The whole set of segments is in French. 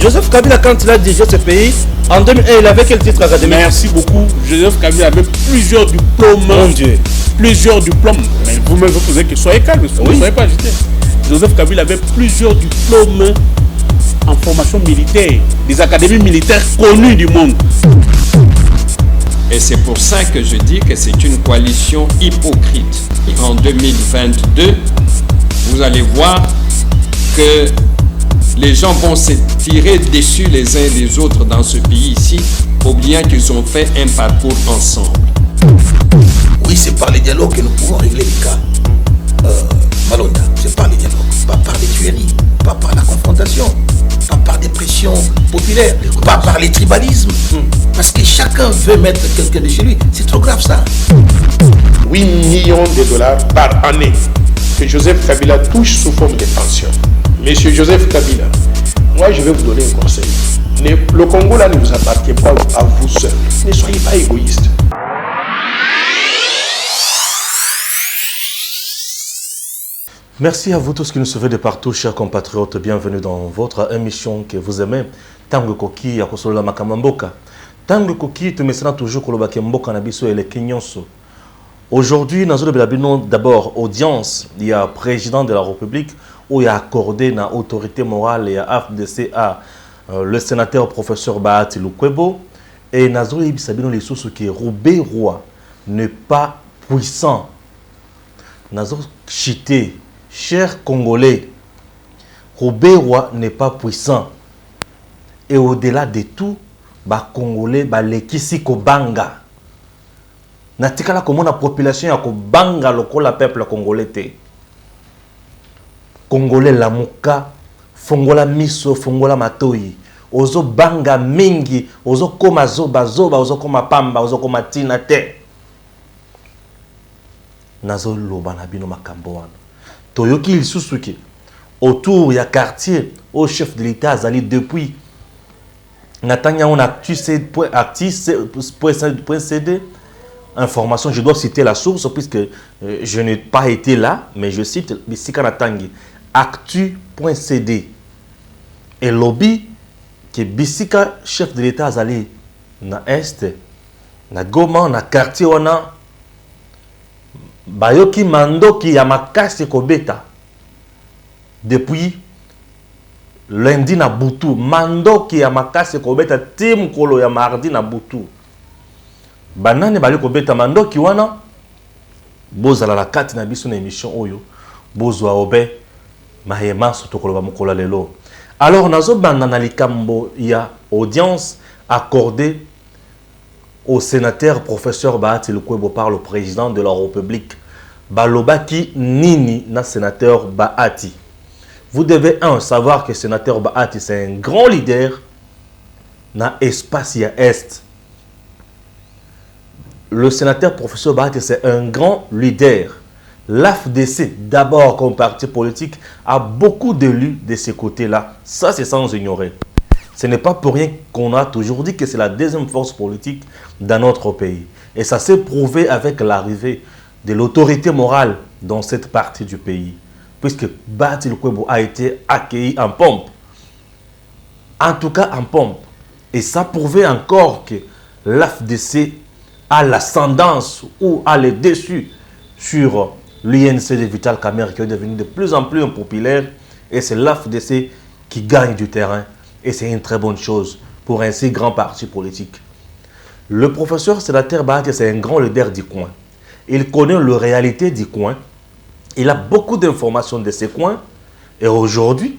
Joseph Kabila, quand il a dirigé ce pays, en 2001, il avait quel titre académique? Merci beaucoup. Joseph Kabila avait plusieurs diplômes. Mon Dieu. Plusieurs diplômes. Mais vous-même, vous posez que soyez calme, ne soyez pas agité. Joseph Kabila avait plusieurs diplômes en formation militaire, des académies militaires connues du monde. Et c'est pour ça que je dis que c'est une coalition hypocrite. Et en 2022, vous allez voir que les gens vont se tirer dessus les uns les autres dans ce pays ici, oubliant qu'ils ont fait un parcours ensemble. Oui, c'est par les dialogues que nous pouvons régler les cas. Malonda, c'est par les dialogues, pas par les tueries, pas par la confrontation, pas par des pressions populaires, pas par les tribalismes. Parce que chacun veut mettre quelqu'un de chez lui. C'est trop grave ça. 8 millions de dollars par année que Joseph Kabila touche sous forme de pension. Monsieur Joseph Kabila, moi je vais vous donner un conseil. Le Congo là ne vous appartient pas à vous seul. Ne soyez pas égoïste. Merci à vous tous qui nous suivez de partout, chers compatriotes. Bienvenue dans votre émission que vous aimez. Tango Koki, Akosolola Makamamboka. Tango Koki, tu me seras toujours Kolobake Mboka Nabiso et les Kenyonso. Aujourd'hui, nous avons d'abord audience. Il y a président de la République où il a accordé une autorité morale et à FDC à le sénateur professeur Bahati Lukwebo. Et nous avons les sources qui Robé Roi n'est pas puissant. Nous avons chité. Chers Congolais, Robé Roi n'est pas puissant. Et au-delà de tout, les Congolais, les Kisi Kobanga. Natikala comme la population ya Kobanga lokola peuple congolais. Congolais la muka, fongola miso, fongola matoi. Ozo banga mingi, ozo koma zoba zoba, ozo koma pamba, ozo koma tina te. Nazo loba na bino makambo wana. Toyoki Lisusuki, autour ya quartier, au chef de l'État Azali depuis Natania on a actu.cd. Information, je dois citer la source puisque je n'ai pas été là, mais je cite Bissika Natangi. Actu.cd. Et lobby que Bissika, chef de l'État Azali na Est, na Goma, na quartier wana. Bayoki Mandoki Yamakasi Kobeta depuis lundi na Butu. Mandoki Yamakasi Kobeta Tim Kolo ya mardi na Butu. Banane bali Kobeta Mandoki wana. Bozala la kati na biso na émission Oyo. Bozwa obe mahema sotokolo ba mukola lelo. Alors nazo banana likambo ya audience accordée au sénateur professeur Bahati Lukwebo par le président de la République. Balobaki Nini na sénateur Bahati. Vous devez savoir que le sénateur Bahati c'est un grand leader na Espacia Est. Le sénateur professeur Bahati c'est un grand leader. L'AFDC, d'abord comme parti politique, a beaucoup d'élus de ces côtés-là. Ça c'est sans ignorer. Ce n'est pas pour rien qu'on a toujours dit que c'est la deuxième force politique dans notre pays. Et ça s'est prouvé avec l'arrivée de l'autorité morale dans cette partie du pays. Puisque Bahati Lukwebo a été accueilli en pompe. En tout cas en pompe. Et ça prouvait encore que l'AFDC a l'ascendance ou a le dessus sur l'INC de Vital Kamerhe qui est devenu de plus en plus impopulaire. Et c'est l'AFDC qui gagne du terrain. Et c'est une très bonne chose pour un si grand parti politique. Le professeur sénateur Bahati, c'est un grand leader du coin. Il connaît la réalité du coin. Il a beaucoup d'informations de ces coins. Et aujourd'hui,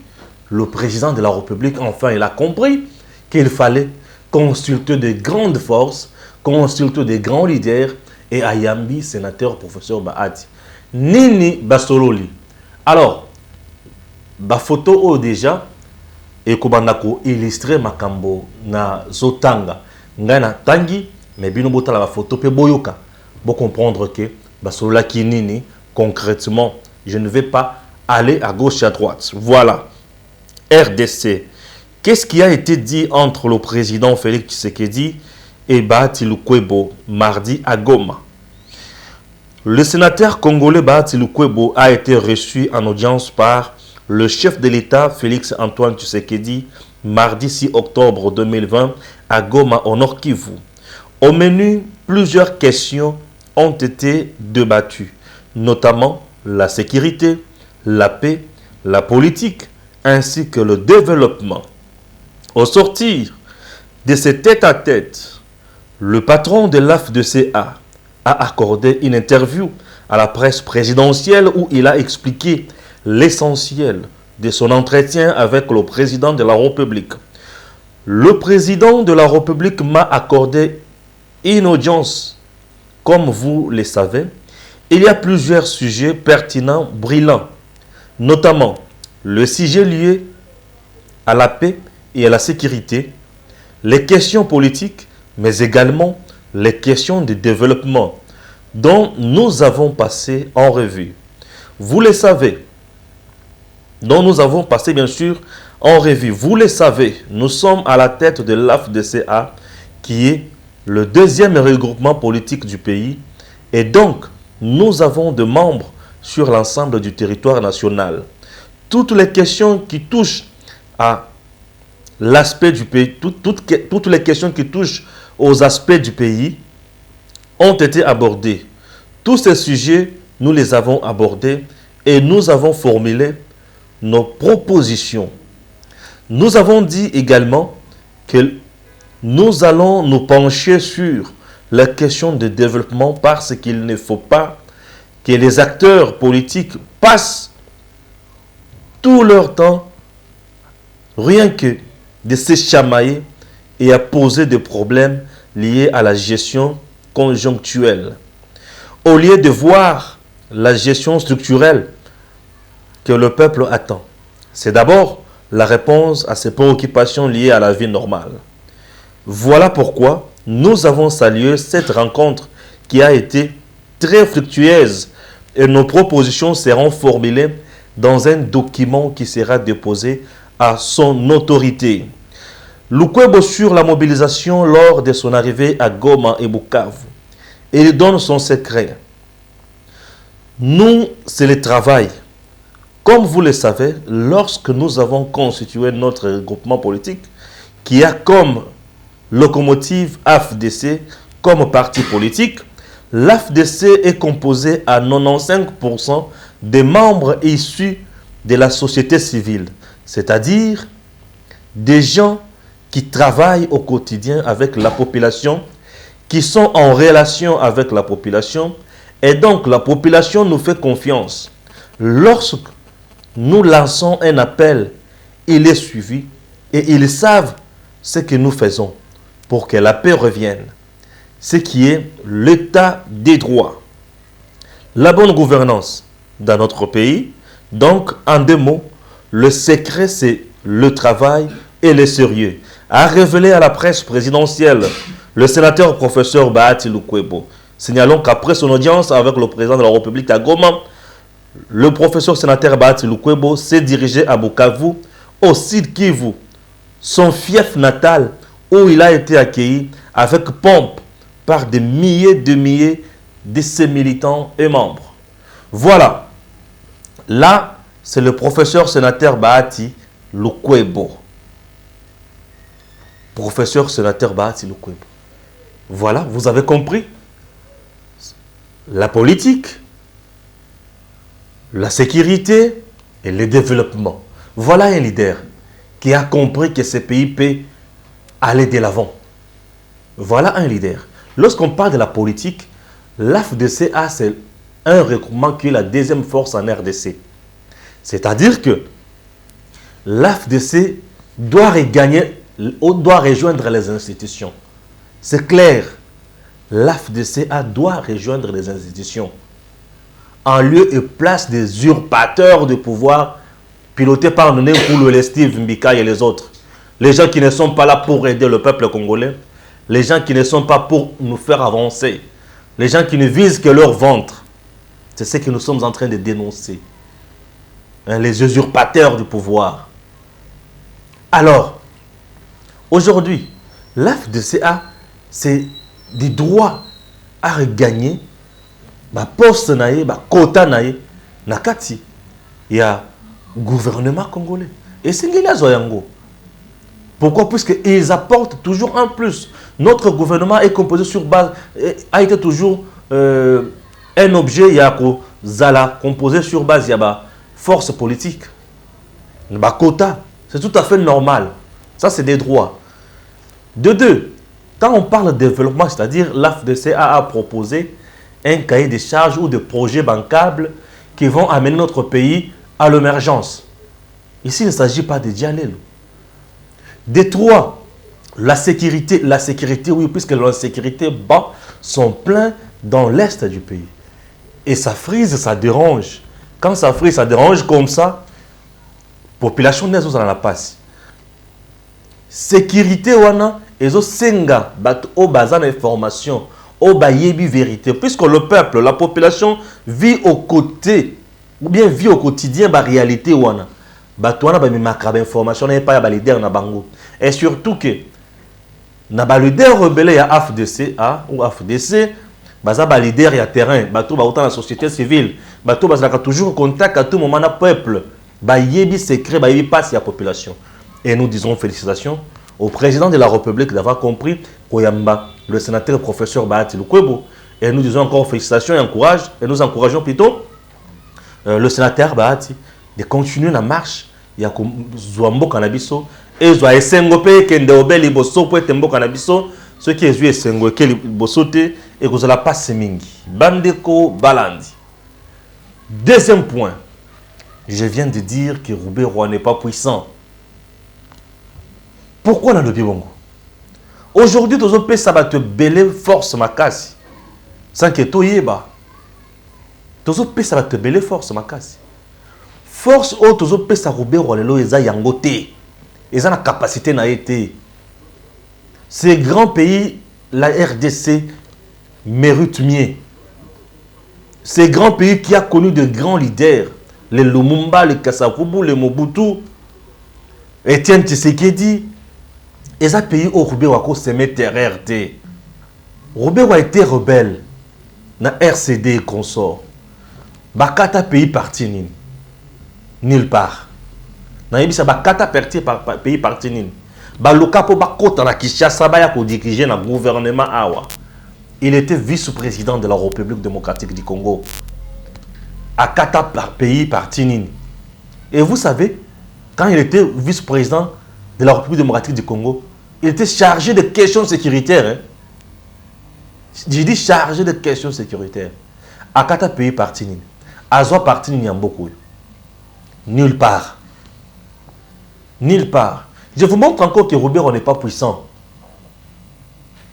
le président de la République, enfin, il a compris qu'il fallait consulter de grandes forces, consulter de grands leaders. Et Ayambi, sénateur professeur Bahati. Nini Basololi. Alors, la photo déjà, et kobandako illustrer makambo na zotanga ngana tangi mais bino botala la photo pe boyoka pour comprendre que basolola kinini concrètement je ne vais pas aller à gauche et à droite. Voilà. RDC. Qu'est-ce qui a été dit entre le président Félix Tshisekedi et Bahati Lukwebo mardi à Goma? Le sénateur congolais Bahati Lukwebo a été reçu en audience par le chef de l'État, Félix Antoine Tshisekedi, mardi 6 octobre 2020 à Goma, au Nord Kivu. Au menu, plusieurs questions ont été débattues, notamment la sécurité, la paix, la politique, ainsi que le développement. Au sortir de ces tête-à-tête, le patron de l'AFDCA a accordé une interview à la presse présidentielle où il a expliqué l'essentiel de son entretien avec le président de la République. Le président de la République m'a accordé une audience. Comme vous le savez, il y a plusieurs sujets pertinents, brillants, notamment le sujet lié à la paix et à la sécurité, les questions politiques, mais également les questions de développement dont nous avons passé en revue. Vous le savez, dont nous avons passé bien sûr en revue. Vous le savez, nous sommes à la tête de l'AFDCA, qui est le deuxième regroupement politique du pays, et donc nous avons des membres sur l'ensemble du territoire national. Toutes les questions qui touchent à l'aspect du pays, toutes les questions qui touchent aux aspects du pays ont été abordées. Tous ces sujets, nous les avons abordés et nous avons formulé nos propositions. Nous avons dit également que nous allons nous pencher sur la question de développement parce qu'il ne faut pas que les acteurs politiques passent tout leur temps rien que de se chamailler et à poser des problèmes liés à la gestion conjoncturelle. Au lieu de voir la gestion structurelle que le peuple attend, c'est d'abord la réponse à ses préoccupations liées à la vie normale. Voilà pourquoi nous avons salué cette rencontre qui a été très fructueuse et nos propositions seront formulées dans un document qui sera déposé à son autorité. Lukwebo sur la mobilisation lors de son arrivée à Goma et Bukavu. Il donne son secret. Nous, c'est le travail. Comme vous le savez, lorsque nous avons constitué notre regroupement politique, qui a comme locomotive AFDC comme parti politique, l'AFDC est composé à 95% des membres issus de la société civile, c'est-à-dire des gens qui travaillent au quotidien avec la population, qui sont en relation avec la population, et donc la population nous fait confiance. Lorsque nous lançons un appel, il est suivi et ils savent ce que nous faisons pour que la paix revienne, ce qui est l'état des droits, la bonne gouvernance dans notre pays. Donc, en deux mots, le secret, c'est le travail et le sérieux, a révélé à la presse présidentielle le sénateur professeur Bahati Lukwebo. Signalons qu'après son audience avec le président de la République à Goma, le professeur sénateur Bahati Lukwebo s'est dirigé à Bukavu, au Sud Kivu, son fief natal, où il a été accueilli avec pompe par des milliers de ses militants et membres. Voilà. Là, c'est le professeur sénateur Bahati Lukwebo. Professeur sénateur Bahati Lukwebo. Voilà, vous avez compris. La politique, la sécurité et le développement. Voilà un leader qui a compris que ce pays peut aller de l'avant. Voilà un leader. Lorsqu'on parle de la politique, l'AFDCA, c'est un regroupement qui est la deuxième force en RDC. C'est-à-dire que l'AFDC doit rejoindre les institutions. C'est clair. L'AFDCA doit rejoindre les institutions. En lieu et place des usurpateurs de pouvoir pilotés par Nene Koulou, Steve Mbika et les autres. Les gens qui ne sont pas là pour aider le peuple congolais. Les gens qui ne sont pas pour nous faire avancer. Les gens qui ne visent que leur ventre. C'est ce que nous sommes en train de dénoncer. Les usurpateurs du pouvoir. Alors, aujourd'hui, l'AFDCA, c'est des droits à regagner, poste naïe, quota naïe, nakati, il y a gouvernement congolais. Et c'est ce qu'il y a. Pourquoi? Puisqu'ils apportent toujours un plus. Notre gouvernement est composé sur base, a été toujours un objet yako zala composé sur base yaba force politique. Ba quota, c'est tout à fait normal. Ça c'est des droits. De deux, quand on parle de développement, c'est-à-dire l'AFDC a proposé un cahier de charges ou de projets bancables qui vont amener notre pays à l'émergence. Ici, il ne s'agit pas de dialogue. De trois, la sécurité, oui, puisque l'insécurité bas sont pleins dans l'est du pays. Et ça frise, ça dérange. Quand ça frise, ça dérange comme ça, population n'est pas dans la passe. Sécurité, wana, et zo senga, bat o bazan information, o bayebi vérité. Puisque le peuple, la population vit aux côtés, ou bien vit au quotidien, la réalité, wana. Batouana ba mi makrabe information n'est pas ya leader na bango. Et surtout que na ba leader rebelle ya AFDC ou AFDC baza ba leader ya terrain, bato ba autant la société civile, bato baza toujours contact à tout moment na peuple, ba yebi secret, ba yebi passe ya population. Et nous disons félicitations au président de la République d'avoir compris Koyamba, le sénateur professeur Bahati Lukwebo. Et nous disons encore félicitations et nous encourageons plutôt le sénateur Bahati de continuer la marche. Il y a Zouambo Kanabiso et Zoa Sengope Kende Obeli Boso pour Tembo Kanabiso, ce qui est Zoué Sengoke Bosote et que vous allez passer Mingi. Bandeko Balandi. Deuxième point, je viens de dire que Roubé-Roi n'est pas puissant. Pourquoi dans le Bibongo? Aujourd'hui, tous les pays, ça va te belé force ma casse. Sans que tu y aies. Tous les pays, ça va te belé force ma casse. Force au tous les pays, ça Roubé-Roi, ils ont yangoté. Ils ont la capacité na été. Ces grands pays, la RDC mérite mieux. Ces grands pays qui a connu de grands leaders, les Lumumba, les Kassavubu, les Mobutu, Etienne Tshisekedi, et ça pays où Roubé-Roi se met RRT. Roubé-Roi était rebelle dans RCD et consort. Bakata pays parti nin. Nulle part. Dans Yébissa Bakata pays parti nin. Baluka po bakota na Kinshasa ba ya ko diriger na gouvernement awa. Il était vice-président de la République démocratique du Congo. Akata pays parti nin. Et vous savez, quand il était vice-président de la République démocratique du Congo, il était chargé de questions sécuritaires. Hein? J'ai dit chargé de questions sécuritaires. Akata pays parti nin. Azwa parti nin beaucoup. Nulle part. Nulle part. Je vous montre encore que Roubé-Roi n'est pas puissant.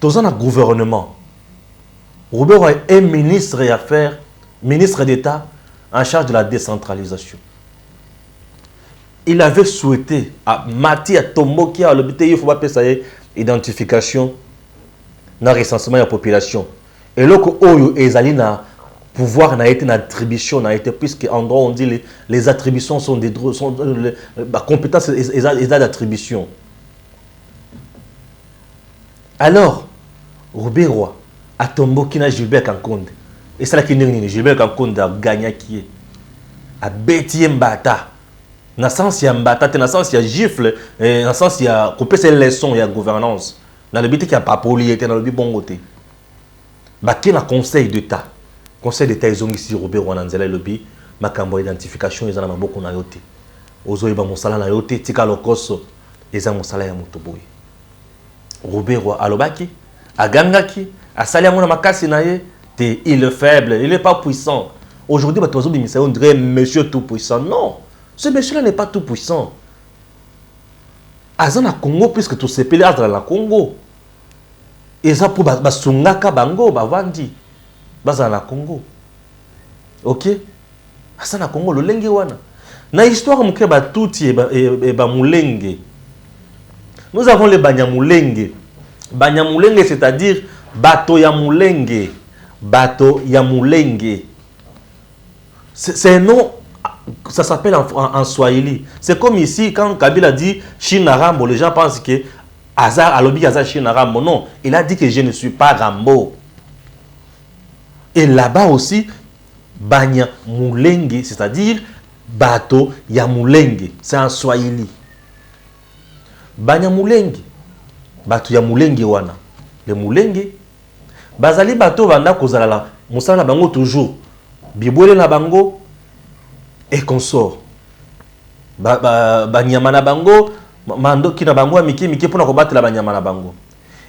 Dans un gouvernement, Roubé-Roi est ministre des Affaires, ministre d'État en charge de la décentralisation. Il avait souhaité à Mati à Tomboki à l'hôpital, il faut pas faire identification dans le recensement de la population. Et là, Ezalina pouvoir n'a été une attribution, n'a été puisque en droit on dit les attributions sont des droits, la compétence est d'attribution. Alors, Roubé-Roi a Tomboki na Gilbert Kankonde. Et c'est là qu'il est Gilbert Kankonde a gagné qui est a Béti Mbata. Dans le sens, il y a Mbata, dans le sens, il y a gifle, dans le sens, il y a coupé ses leçons, il y a gouvernance. Dans le but, il n'y a pas politique, dans le but, bon côté. Il y a un conseil d'État. Conseil d'État, ils ont ici Roubé-Roi dans le lobby, ma cambo identification, ils en ont beaucoup na yote. Ozo iba mosala na yote, tika lokoso, ils ont mosala ya motoboy. Roubé-Roi alobaki, agangaki, asali amona makasi na ye, il est faible, il n'est pas puissant. Aujourd'hui, on dirait monsieur tout puissant. Non. Ce monsieur-là n'est pas tout puissant. Azana Congo, puisque tout se pèle dans la Congo. Et ça pour Basungaka Bango, Bavandi. Bazana Congo. Ok? Azana Congo, le lenge wana. Na histoire, mouké batouti et bamulenge. Nous avons les Banyamulenge. Banyamulenge, c'est-à-dire Bato Yamulenge. Bato Yamulenge. C'est un nom. Ça s'appelle en Swahili. C'est comme ici, quand Kabila dit Chine Rambo, les gens pensent que Hazard, Alobi Hazard Chine Rambo. Non, il a dit que je ne suis pas Rambo. Et là-bas aussi, Banya Mulenge, c'est-à-dire Bato Yamulenge. C'est en Swahili. Banyamulenge batu ya mulenge wana le mulenge bazali bato banda kozala musala bango toujours bibwele na bango et consort banyama na bango mandoki na bango miki miki pour combattre la banyama na bango.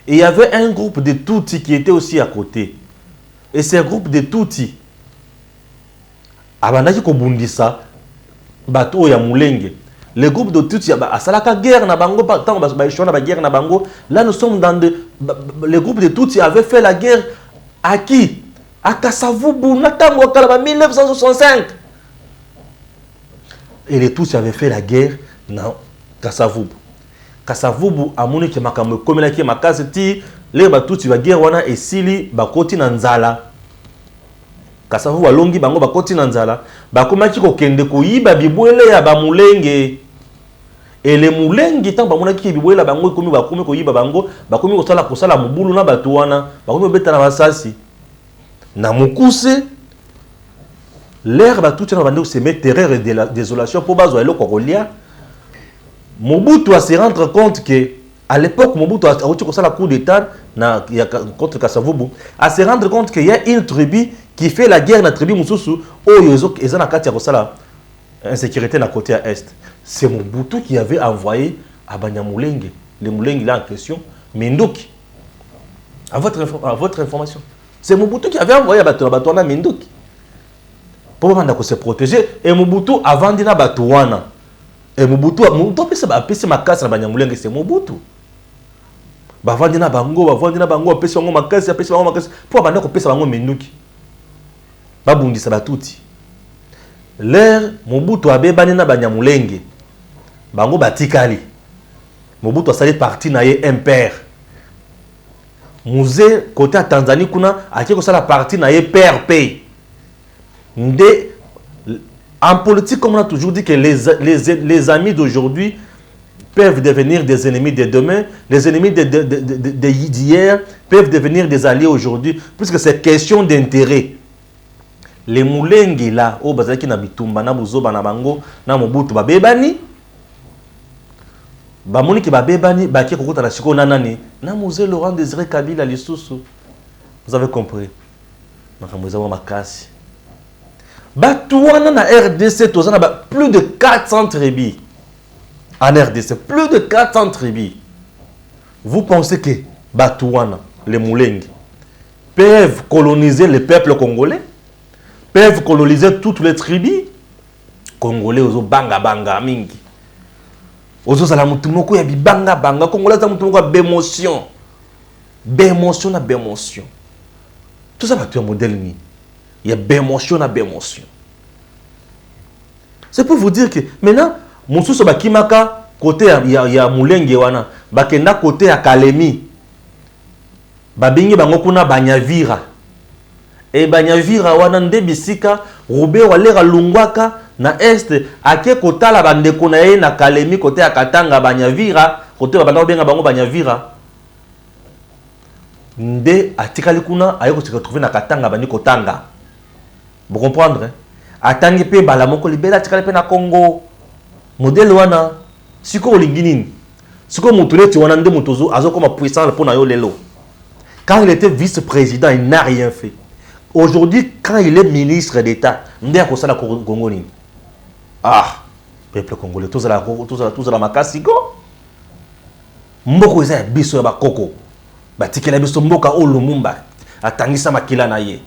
Et il y avait un groupe de Tutsi qui était aussi à côté. Et ce groupe de Tutsi abandaki kobundisa bato ya mulenge. Le groupe de Tutsi a salaka guerre na bango tant ba guerre na bango. Là nous sommes dans le groupe de Tutsi avait fait la guerre à qui? À Kasavubu natango kalaba 1965. Et les Tutsi avaient fait la guerre dans Kasavubu. Kasavubu amoni ke makambo komela ki makasi ti le ba Tutsi ba guerre wana esili bakoti na nzala. Kasavubu alongi bango bakoti na nzala bakomaki kokende koyiba bibwele ya bamulenge. Et les mulenge tant bamona ki bibwela bango komi bakomi koyiba bango bakomi kosala mubulu na bato wana bakomi beta na basasi na mukuse l'air ba tout na bande se met terreur et de la désolation pour bazo eloko kolia. Mobutu a se rendre compte que à l'époque Mobutu a reçu comme ça la coup d'état contre Kasavubu a se rendre compte qu'il y a une tribu qui fait la guerre na tribu mususu oyo ezana kati ya kosala insécurité na côté à est. C'est Mobutu qui avait envoyé à Banyamulenge, le Mulenge là en question, Mendoki. À votre information. C'est Mobutu qui avait envoyé à Batouana Mendoki. Pour se protéger. Et Mobutu a vendu na Batouana. Et Mobutu a pissé ma casse à Banyamulenge, c'est Mobutu. Ba vendu na bango, a pissé ma casse, pour abandonner ko pissé bango Mendoki. Ba bundi sa batuti. L'air Mobutu a bébani na Banyamulenge. Bango batikali. Mobutu a sali parti na ye impère. Musée côté à Tanzanie kuna a qui la partie na ye PRP. En politique, comme on a toujours dit que les amis d'aujourd'hui peuvent devenir des ennemis de demain, les ennemis d'hier peuvent devenir des alliés aujourd'hui, puisque c'est question d'intérêt. Les Mulenge là, au bazaki na bitumba na muzoba na bango na Mobutu babebani. Bamoni ki babebani baki kokota na siko nanani na musée Laurent Désiré Kabila lisusu. Vous avez compris. Makamweza wa makasi. Batouana na RDC tozana plus de 400 tribus. En RDC, plus de 400 tribus. Vous pensez que Batouana, les Mulenge, peuvent coloniser le peuple congolais? Peuvent coloniser toutes les tribus congolais ozo banga banga mingi. Ozo sala mutumoko ya bibanga banga congolais za mutumoko ya bémotion. Bémotion na bémotion. Tout ça va être un modèle ni. Il y a bémotion na bémotion. C'est pour vous dire que maintenant mususu bakimaka côté ya Mulenge wana bakenda côté ya Kalemi. Babingi bango kuna Banyavira. Et Banyavira wana nde bisika Robert walera lungwaka na est ake kotala bandeko na ye na Kalemi côté ya Katanga Banyavira côté babanda benga bango Banyavira nde atikali kuna ayeko se retrouver na Katanga bani kotanga. Vous comprendre hein? Atangi pe bala moko libela atikali pe na Congo modèle wana siko olinginini siko mutuleti wana nde mutozo azokoma puissant pour na yo lelo. Quand il était vice-président il n'a rien fait. Aujourd'hui, quand il est ministre d'État, il a fait la Congolais. Ah, peuple congolais, tout ça la makasigo. Mboko eza biso ya bakoko. Batikela biso mboka o Lumumba atangisa makila na ye.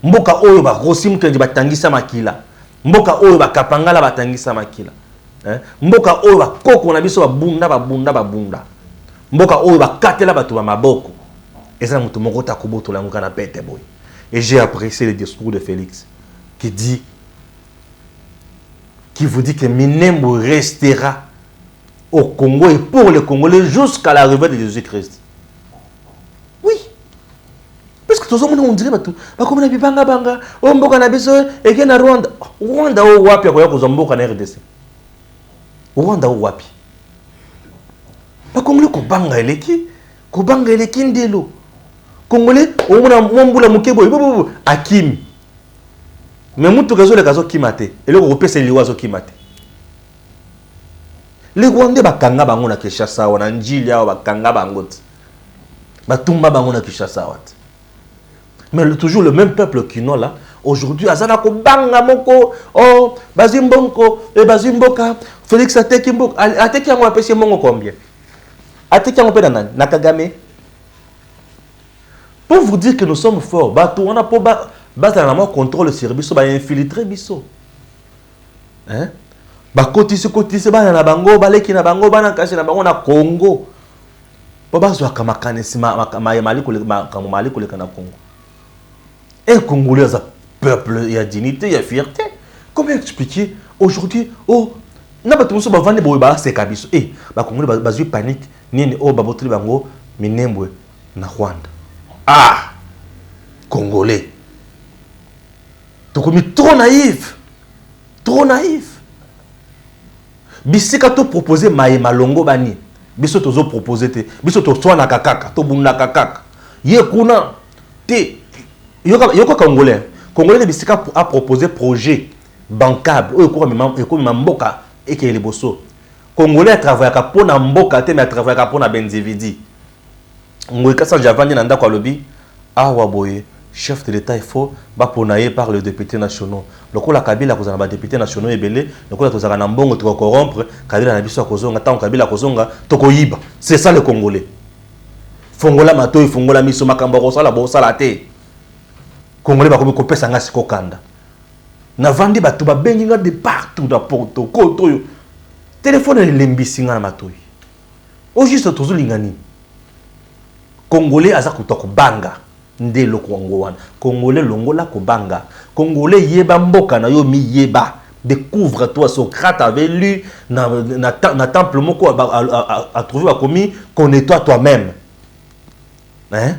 Mboka oyo ba Rossi Mukenzi batangisa makila. Mboka oyo ba Kapangala batangisa makila. Mboka oyo ba koko na biso babunda. Mboka oyo ba katela batu ba maboko. Eza mutu moko ta kuboto la ngana pete boy. Et j'ai apprécié le discours de Félix qui vous dit que Minembo restera au Congo et pour les Congolais jusqu'à l'arrivée de Jésus-Christ. Oui. Parce que tout le monde dirait comme on a banga banga, on mboka na biso et que na Rwanda. Rwanda o wapi ya ko mboka na RDC. Rwanda o wapi. Ba Congolais ko banga eleki ndelo. Congolais, on a mombula mukebo Akim. Mais mutu kazo le kazo kimate. Et le européen c'est liwazo kimate. Les Rwandais bakanga bango na Kinshasa wana Njilia bakanga bango. Batumba bango na Kinshasa wat. Mais toujours le même peuple qui non là aujourd'hui azana ko banga moko oh bazimbonko et bazimboka Félix Atekimbo ateki yango apesi mongo combien? Ateki yango pe na Kagame. Pour vous dire que nous sommes forts, bato on a pour bazana contrôle le service ba infiltrer biso. Hein? Ba kotisi ba na bango baleki na bango bana kasi na bango na Congo. Po bazwa kama kanesi mali ko le kana Congo. Un Congolais a peuple, il y a dignité, il y a fierté. Comment expliquer aujourd'hui oh na ba tuso ba vande boy ba se kabiso ba Congolais ba zui panique nini oh ba botri bango minembwe na Rwanda. Ah Congolais. Donc trop naïf. Trop naïf. Bisika to proposer Maïma Longo bani. Biso tozo proposer te. Biso to soa na kakaka, to bunda kakaka. Ye kuna te yoko Congolais. Congolais de bisika a proposé projet bancable. O ko mboka et que les bosso. Congolais travaille pour na mboka te mais travaille pour na benzividi. Ngoy kasa javandi na ndako lobi awa boye. Chef de l'État, il faut baponaye par le député national. Le coup la Kabila a un député national et belé. Le coup la un bon to corrompre. Kabila na biso a kozonga tant Kabila kozonga tokoyiba. C'est ça le Congolais. Fongola mato fongola miso makamba rosa la bosa la te. Congolais ba komi kopesa nga siko kanda. Na vandi bato ba benginga de partout da Porto koto yo. Téléphone lembisi nga na matoi. O juste tozo lingani. Congolais aza kutoko banga. Nde lo Congo wana Congolais longola kobanga Congolais yeba mboka na yo mi yeba découvre-toi. Socrate avait lu na temple moko a trouvé a commis connais-toi toi-même. Hein?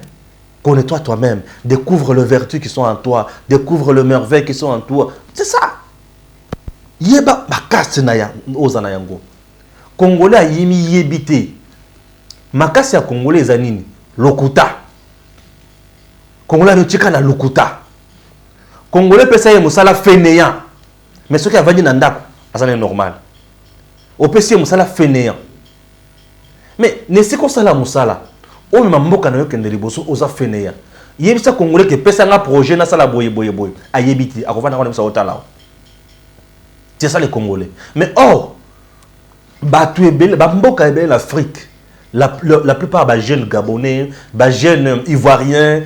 Connais-toi toi-même, découvre les vertus qui sont en toi, découvre les merveilles qui sont en toi. C'est ça. Yeba makasi na ya ozana yango. Congolais yimi yebite. Makasi ya Congolais zanini lokuta. Congolais ne tient na lokuta. Congolais pesa ye musala fainéant. Mais ce qui a venu dans ndako, ça c'est normal. Au PC musala fainéant. Mais ne c'est quoi ça la musala? O me mboka na yo kende liboso oza fainéant. Yebisa Congolais que pesa nga projet na sala boye. Ayebiti akovana kwa msa otala. C'est ça les Congolais. Mais or batu ebele ba mboka ebele l'Afrique. La plupart des jeunes Gabonais, des jeunes Ivoiriens,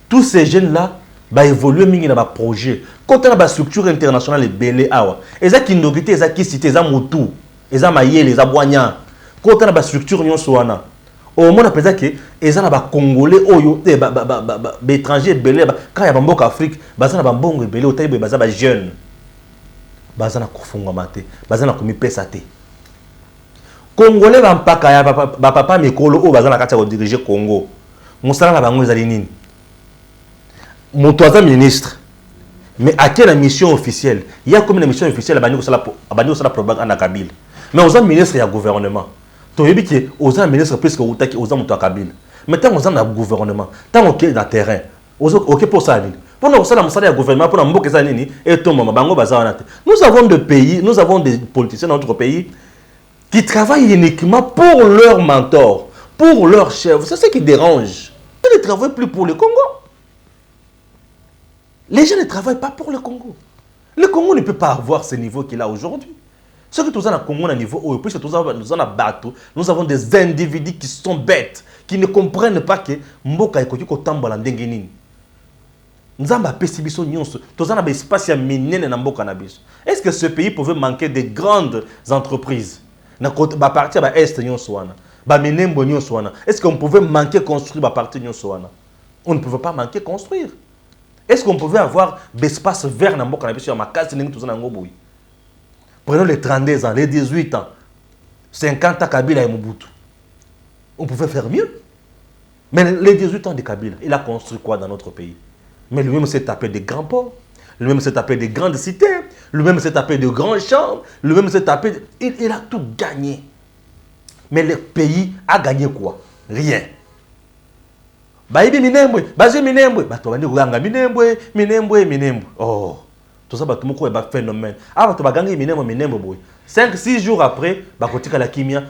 tous ces jeunes-là, bah évoluer mingi dans ba projet. Quand on a ba structure internationale belé awa, eza kindogité, eza kisité, eza mutu, eza mayele, eza boignan. Quand on a ba structure nyon soana, au moins on a que eza na ba Congolais oyo, ba étrangers belé, quand y a ba mboka Afrique, ba za na ba mbongo belé, au taille ba za ba jeune, ba za na kofunga mate, ba za na komi pesa te. Congolais ba mpaka ya ba papa mikolo o ba za na kati ya diriger Congo. Mosala na bango ezali nini? Mon troisième ministre, mais à quelle mission officielle? Il y a comme une mission officielle à Banyo Sala propagande à Kabila. Mais aux ministres, il y a gouvernement. Tu as dit que aux ministres, plus que aux hommes de Kabila. Mais tant qu'on a un gouvernement, tant qu'on est dans le terrain, ok pour ça. Pour nous, ça a un gouvernement, pour nous, et tout le monde. Nous avons des pays, nous avons des politiciens dans notre pays qui travaillent uniquement pour leurs mentors, pour leurs chefs. C'est ce qui dérange. Ils ne travaillent plus pour le Congo. Les gens ne travaillent pas pour le Congo. Le Congo ne peut pas avoir ce niveau qu'il a aujourd'hui. Ce que nous avons au Congo, à niveau, puisque nous avons des individus qui sont bêtes, qui ne comprennent pas que Mboka est tambola ndengenini. Nous avons un espace minier dans Mboka nabiso. Est-ce que ce pays pouvait manquer de grandes entreprises? Ba partir ba est nyonswana, ba minembo nyonswana. Est-ce qu'on pouvait manquer construire ba partir nyonswana? On ne pouvait pas manquer construire. Est-ce qu'on pouvait avoir des espaces verts dans Mboka nabiso ma case ningi tozana ngoboui? Prenons les 32 ans, les 18 ans, 50 ans Kabila et Mobutu. On pouvait faire mieux. Mais les 18 ans de Kabila, il a construit quoi dans notre pays? Mais lui-même s'est tapé des grands ports, lui-même s'est tapé des grandes cités, lui-même s'est tapé de grands champs, lui-même s'est tapé... Il a tout gagné. Mais le pays a gagné quoi? Rien. Baïbi minembwe, bazi minembwe, batobandi kuganga minembwe. Oh. Tout ça, tout le monde est phénomène. Ah, tu vas gagner minimum, boy. 5-6 jours après, tu la kimia,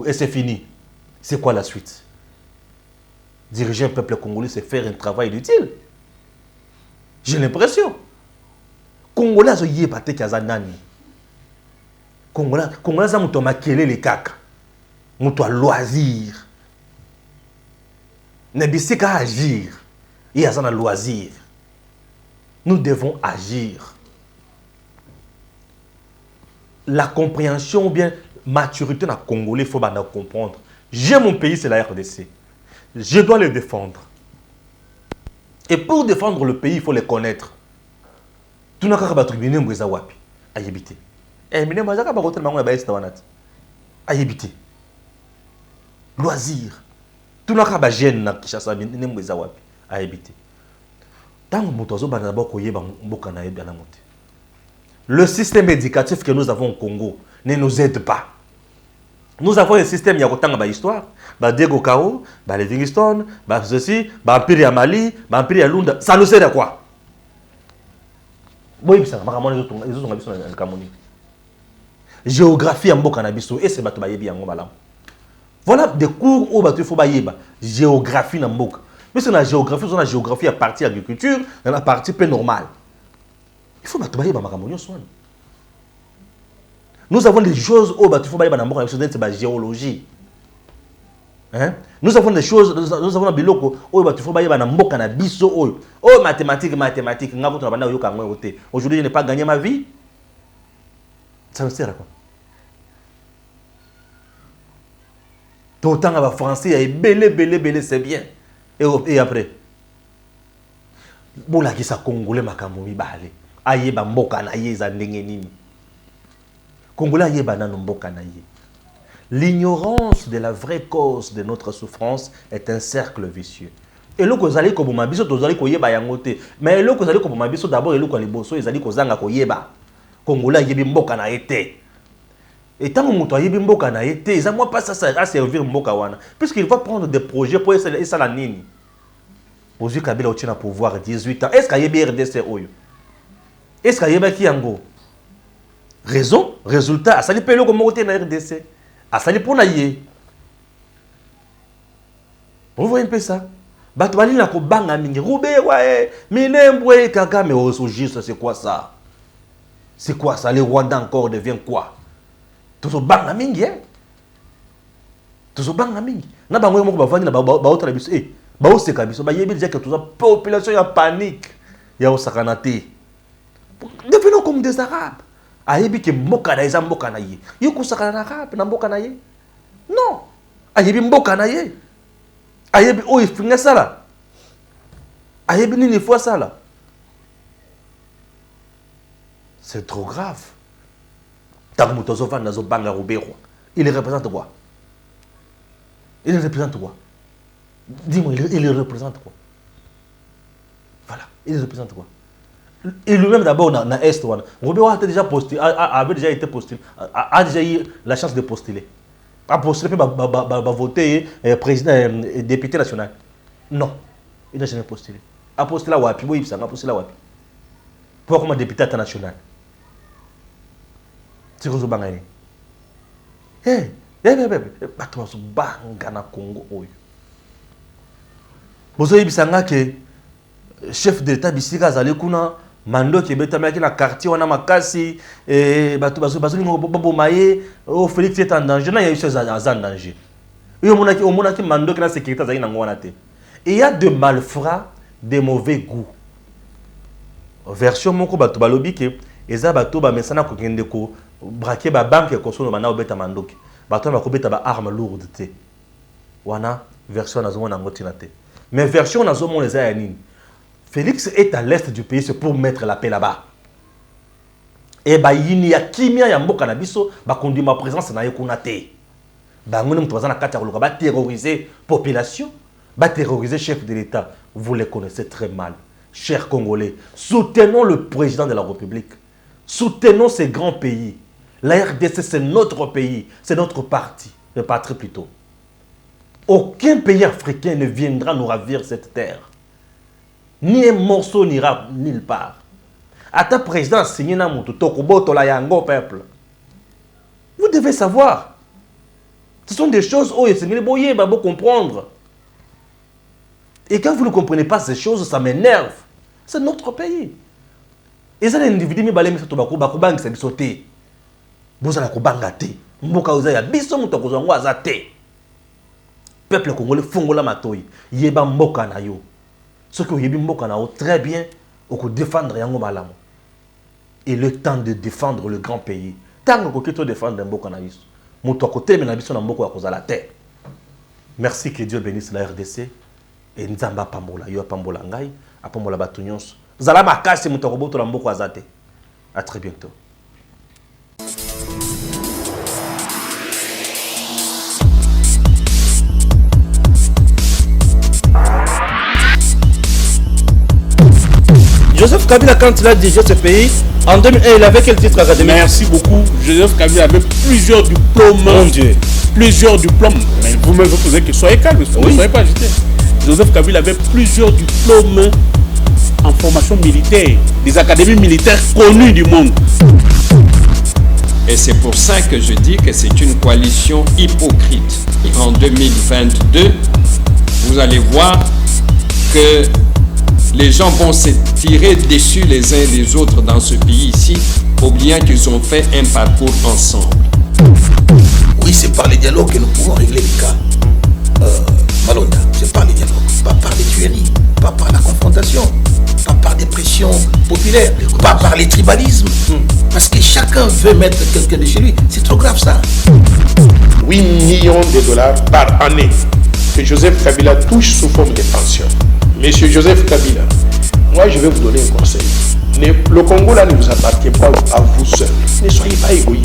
et c'est fini. C'est quoi la suite? Diriger un peuple congolais, c'est faire un travail utile. J'ai l'impression. Congolais, ils sont pas Kazanani. Congolais, ils sont maquillés les caca. Ils sont loisir. Ils sont agir. Ils sont loisir. Nous devons agir. La compréhension ou bien maturité dans le Congolais, il faut comprendre. J'ai mon pays, c'est la RDC. Je dois le défendre. Et pour défendre le pays, il faut les connaître. Tout n'a qu'à battre Mine Mwezawapi. À y habiter. Et Mine Mwezawapi, à côté de Mango, à y habiter. Loisir. Tout n'a qu'à battre Gêne, Mine Mwezawapi. À y habiter. Tant que le système éducatif que nous avons au Congo ne nous aide pas. Nous avons un système qui a histoire. Diego Kao, Livingstone, ceci, Empire Mali, Empire Lunda. Ça nous sert à quoi? Géographie en Bokanabiso et c'est Batobayebi en Gomalam. Voilà des cours où il faut bailler. Géographie en Bok. Mais c'est la géographie à partir de l'agriculture, dans la partie peu normale. Il faut bailler Makamonio Swan. Nous avons des choses où il faut bailler c'est la géologie. Hein? Nous avons des choses, nous avons des biloko où il faut bailler Mboka oh mathématiques. Aujourd'hui, je n'ai pas gagné ma vie. Ça me sert à quoi? Autant à français, il belé, c'est bien. Et après, bon, là, qui ça congolais, ma camomi, balé. Aïe, ba mboka na ye, za ndengenini. Congolais, aïe, ba na mboka na ye. L'ignorance de la vraie cause de notre souffrance est un cercle vicieux. Et là, vous allez comme ma biso, vous allez koyeba yangote. Mais là, vous allez comme ma biso, d'abord, et là, les bosso, ils allez kozanga koyeba. Congolais, aïe, mboka na été. Et tant que mon toit mboka na été, ça moi pas ça à servir mboka wana. Puisqu'il va prendre des projets pour essayer ça la nini. Aujourd'hui Kabila au pouvoir 18 ans. Est-ce qu'il y a RDC oyo? Est-ce qu'il y a Kiango? Raison, résultat, ça lui paye le comme côté na RDC. À ça lui pour naïe. Vous voyez un peu ça? Batwali na ko banga mingi roube ouais, minembwe kaka mais au juste c'est quoi ça? C'est quoi ça? Les Rwandais encore devient quoi? Tout banga mingi hein? Tout banga mingi. Na bango moko bavandi na ba autre biso eh ba oseka biso ba yebi dire que toute la population ya panique ya osakanate. Devenons comme des arabes. Ayebi ke mboka na eza mboka na ye. Yoko sakana arabe na mboka na ye. Non. Ayebi mboka na ye. Ayebi o ifinga sala. Ayebi nini fois sala. C'est trop grave. Il représente quoi? Il représente quoi? Dis-moi, il représente quoi? Voilà, il représente quoi? Et lui-même d'abord dans l'Est, Robert avait déjà été postulé, a déjà eu la chance de postuler. A postulé, va voter président, député national. Non, il n'a jamais postulé. A postulé à Wapi, oui, il a postulé à Wapi. Pourquoi comme député national? C'est quoi ce bangani? Bato so banga na Congo oyo. Bozo yibisanga ke chef de l'état bisika zali kuna mando ke betamaki na quartier wana makasi bato bazo lingo bobo maye o Félix est en danger na ya chose en danger. Yo monaki mando ke na sécurité zali na ngwana te. Et il y a de malfrats de mauvais goût. Version moko bato balobi ke eza bato ba mesana ko kende ko braquer ba banque ko sono bana obeta mandoki. Bato ba ko beta ba arme lourde te. Wana version nazo na ngotina te. Mais version nazo mon eza ya nini? Félix est à l'est du pays, c'est pour mettre la paix là-bas. Et bah yini ya kimia ya mboka na biso ba conduire ma présence na yekuna te. Ba ngone mtu bazana kata ko ba terroriser population, ba terroriser chef de l'État. Vous les connaissez très mal. Chers Congolais, soutenons le président de la République. Soutenons ces grands pays. La RDC, c'est notre pays, c'est notre parti, le patrie plutôt. Aucun pays africain ne viendra nous ravir cette terre. Ni un morceau n'ira nulle part. Ata président signé na mutu tokoboto la yango peuple. Vous devez savoir. Ce sont des choses où il faut comprendre. Et quand vous ne comprenez pas ces choses, ça m'énerve. C'est notre pays. Et ça, les individus, ils sont sautés. Vous allez kubangate. Mboka uzaya biso mutoko azate. Peuple congolais fongola matoi. Yeba mboka na yo. Ce que yebi mboka na yo très bien, au défendre yango malamu. Et le temps de défendre le grand pays. Tant que tu défendre mboka na biso. Mutoko teme na biso na mboka ya kozala te. Merci, que Dieu bénisse la RDC. Et nzamba pambola yo pambola ngai, apambola batu nyonso. Zala makasi mutoko boto la mboka azate. À très bientôt. Joseph Kabila, quand il a dirigé ce pays, en 2001, il avait quel titre académique? Merci beaucoup. Joseph Kabila avait plusieurs diplômes. Mon Dieu. Plusieurs diplômes. Mais vous-même, vous posez que soyez calme, ne soyez pas agité. Joseph Kabila avait plusieurs diplômes en formation militaire, des académies militaires connues du monde. Et c'est pour ça que je dis que c'est une coalition hypocrite. Et en 2022, vous allez voir que les gens vont se tirer dessus les uns les autres dans ce pays ici, oubliant qu'ils ont fait un parcours ensemble. Oui, c'est par les dialogues que nous pouvons régler les cas. Malonda, c'est par les dialogues, pas par les tueries, pas par la confrontation, pas par des pressions populaires, pas par les tribalismes. Parce que chacun veut mettre quelqu'un de chez lui. C'est trop grave ça. 8 millions de dollars par année que Joseph Kabila touche sous forme de pension. Monsieur Joseph Kabila, moi je vais vous donner un conseil. Le Congo là ne vous appartient pas à vous seul. Ne soyez pas égoïste.